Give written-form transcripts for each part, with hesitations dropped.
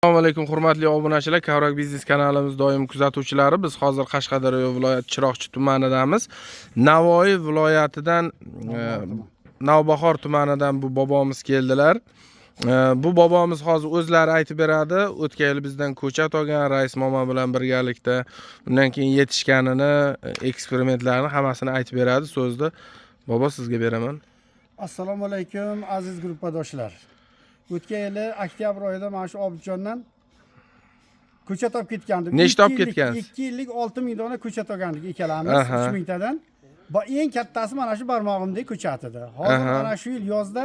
Assalomu alaykum hurmatli obunachilar, Kavrak biznes kanalimiz doim kuzatuvchilari. Biz hozir Qashqadaryo viloyati Chiroqchi tumanidamiz. Navoiy viloyatidan Navbahor tumanidan bu bobomiz keldilar. Bu bobomiz hozir o'zlari aytib beradi. O'tgan yil bizdan ko'chat olgan rais momo bilan birgalikda, undan keyin yetishganini, eksperimentlarini hammasini aytib beradi. So'zni bobo sizga beraman. Assalomu alaykum aziz gruppadoshlar. O'tgan yili oktyabr oyida mana shu Obidjondan ko'chat olib ketgandik. Nechta olib ketgansiz? 2 yillik 6000 dona ko'chat olgandik ikkalamiz 3000 tadan. Va eng kattasi mana shu barmog'imdek ko'chat edi. Hozir mana shu yil yozda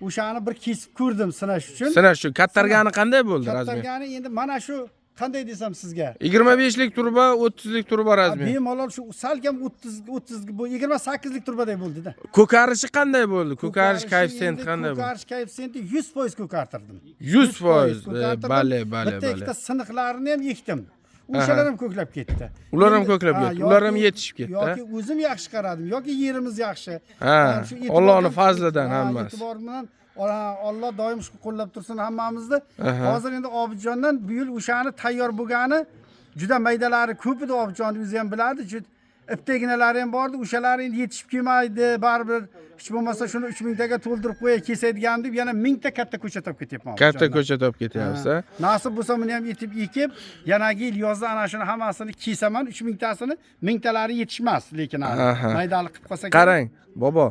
o'shani bir kesib ko'rdim sinash uchun. Sinash uchun kattargani qanday bo'ldi razmer? Kattargani endi mana shu qanday desam sizga? 25 lik turba, 30 lik turba razmer. Bemalol shu salkam 30 bu 28 lik turbaday bo'ldi-da. Ko'karishi qanday bo'ldi? Ko'karish koeffitsiyenti qanday bo'ldi? Ko'karish koeffitsiyenti 100% ko'kartirdim. 100%. Bale. Bitta ikkita siniqlarini ham ekdim. O'shalar ham ko'klab ketdi. Ular ham ko'klab ketdi. Ular ham yetishib ketdi. Yoki o'zim yaxshi qaradim, yoki yerimiz yaxshi. Allohning fazlidan hammasi. E'tibor bilan Alloh doim shu qo'llab tursin hammamizni. Hozir endi Obidjondan bu yil o'shani tayyor bo'lgani juda maydalari ko'p edi, Obidjonni o'zi ham biladi. Ipteginalari ham bordi, o'shalar endi yetishib kelmaydi, baribir hech bo'lmasa shuni 3000 taga to'ldirib qo'yay kesadigan deb yana 1000 ta katta ko'chat olib ketyapman. Katta ko'chat olib ketyapsiz. Nasib bo'lsa buni ham yetib ekib, yanagi yil yozda ana shuni hammasini kesaman, 3000 tasini 1000 talari yetishmas, lekin maydalik qilib qolsak. Qarang, bobo,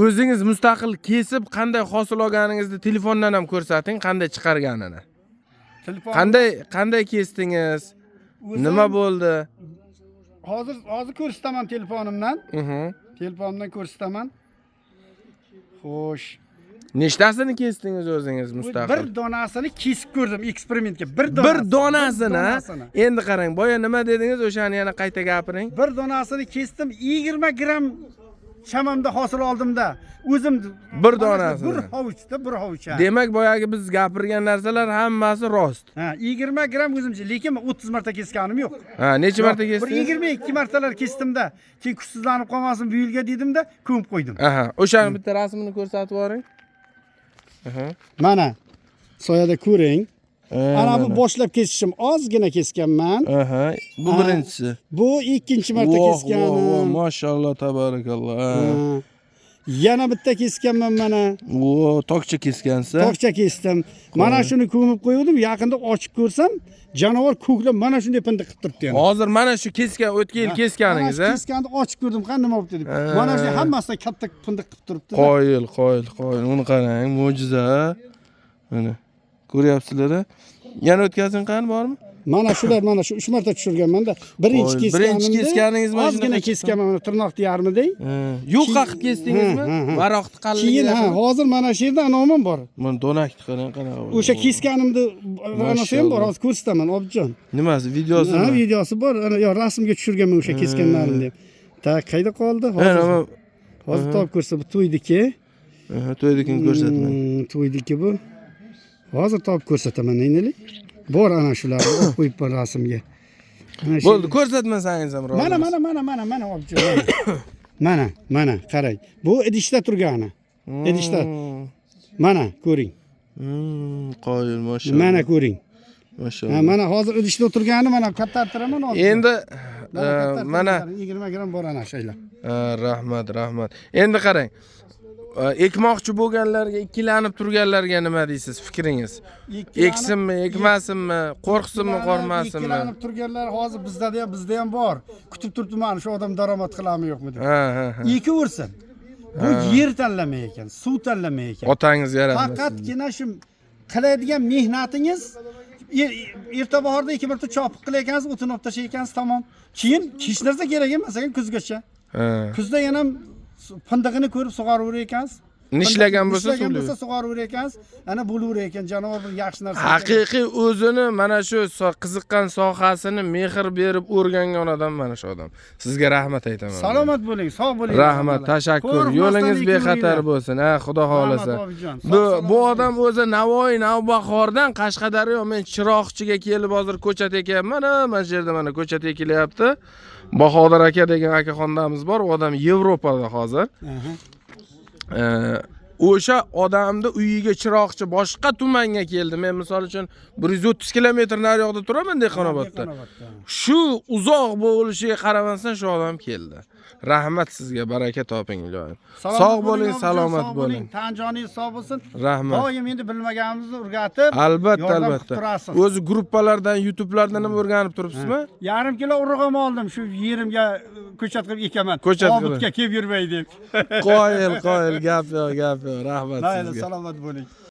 o'zingiz mustaqil kesib qanday hosil olganingizni telefondan ham ko'rsating, qanday chiqarganini. Qanday kesdingiz? Nima bo'ldi? Hozir ko'rsataman telefonimdan. Telefonimdan ko'rsataman. Xo'sh. Nechtasini kesdingiz o'zingiz mustaqil? Bir donasini kesib ko'rdim eksperimentga. Bir donasini. Endi qarang, boya nima dedingiz? O'shani yana qayta gapiring. Bir donasini kesdim, 20 gram shamamda hosil oldimda. O'zim bir donasini. Bir hovuch. Demak, boyagi biz gapirgan narsalar hammasi rost. 20 gram o'zimcha, lekin 30 marta kesganim yo'q. Necha marta kesdingiz? Bir 22 martalar kesdimda. Keyin kuchsizlanib qolmasin bu yilga dedimda, ko'mib qo'ydim. O'shani bitta rasmini ko'rsatib yuboring. Mana soyada ko'ring. Ana bu boshlab kesishim ozgina kesganman. Bu birinchisi. Bu ikkinchi marta kesganim. Mashalloh, tabarakalloh. Yana bitta kesganman mana. Tokcha kesgansiz. Tokcha kesdim. Mana shuni ko'mib qo'ydim, yaqinda ochib ko'rsam, janovar ko'klab mana shunday pindiq qilib turibdi yana. Hozir mana shu kesgan, o'tgan yil kesganingiz, a? Keskanda ochib ko'rdim, qanday bo'libdi deb. Mana shu hammasidan katta pindiq qilib turibdi. Qoyil. Uni qarang, mo'jiza. Mana ko'ryapsizlar-a? Yana o'tkazing qani bormi? Mana shular, mana shu 3 marta tushirganman-da. Birinchi keskaningiz mana ozgina kesganman, mana tirnoqni yarmiday. Yo'qqa qilib kesdingizmi? Varoqni qalligi. Keyin hozir mana shu yerda anomam bor. Mana donakni qarang, qanaqa. O'sha kesganimni anasi ham bor, hozir ko'rsataman, Obidjon. Nimasi, videosi? Videosi bor. Yo, rasmga tushirganman o'sha kesganlarimni. Qayda qoldi? Hozir topib ko'rsa, bu to'ydiki. To'ydikini ko'rsatmang. To'ydiki bu. Hozir topib ko'rsataman, endi. Bor ana shularni olib qo'yib bor rasmga. Bo'ldi, ko'rsatmasangiz ham rozi. Mana Obidjon. Mana, qarang. Bu idishda turgani. Idishda. Mana, ko'ring. Qoyil, mashalloh. Mana ko'ring. Mashalloh. Mana hozir idishda turgani, mana kattartiraman hozir. Endi mana 20 gram bor ana shaylar. Rahmat. Endi qarang. Ekmoqchi bo'lganlarga, ikkilanib turganlarga nima deysiz, fikringiz? Eksinmi, ekmasinmi, qo'rqsinmi, qo'rqmasinmi? Ikkilanib turganlar hozir bizda ham bor. Kutib turibdi, mana shu odam daromad qiladimi yo'qmi deb. Ekaversin. Bu yer tanlamay ekan, suv tanlamay ekan. Otangiz yaratmasin. Faqatgina shu qiladigan mehnatingiz erta bahorda 2 marta chopib qilayotgansiz, o'tin olib tashlayotgansiz, tamom. Keyin hech narsa kerak emas ekan kuzgacha. Kuzda yana pindig'ini ko'rib sug'orib ekansiz. Nishlagan bo'lsa sug'orib ekansiz. Ana bo'laver ekan, janovar bir yaxshi narsa. Haqiqiy o'zini mana shu qiziqqan sohasini mehr berib o'rgangan odam mana shu odam. Sizga rahmat aytaman. Salomat bo'ling, sog' bo'ling. Rahmat, tashakkur. Yo'lingiz bexatar bo'lsin. Xudo xolasa. Bu odam o'zi Navoiy, Navbahordan Qashqadaryo, men Chiroqchiga kelib hozir ko'chat ekyapman. Mana shu yerda mana ko'chat ekilyapti. Bahodir aka degan akaxonlarimiz bor. U odam Yevropada hozir. o'sha odamni uyiga chiroqchi boshqa tumanga keldi. Men misol uchun 130 kilometr nariyoqda turaman Dehqonobodda. Shu uzoq bo'lishiga qaramasdan shu odam keldi. Rahmat sizga, baraka toping iloyim. Sog' bo'ling, salomat bo'ling. Tanjoningiz sog' bo'lsin. Rahmat. Doim endi bilmaganimizni o'rgatib, Albatta, yordam albatta. qilib turasiz. O'zi gruppalardan, YouTube'lardan ham o'rganib turibsizmi? Yarim kilo urug' ham oldim, shu yerimga ko'chat qilib ekaman. Ko'chat qilib. Obodga kelib yurmay deb. Qoyil, gap yo'q. Rahmat Mayli, sizga. salomat bo'ling.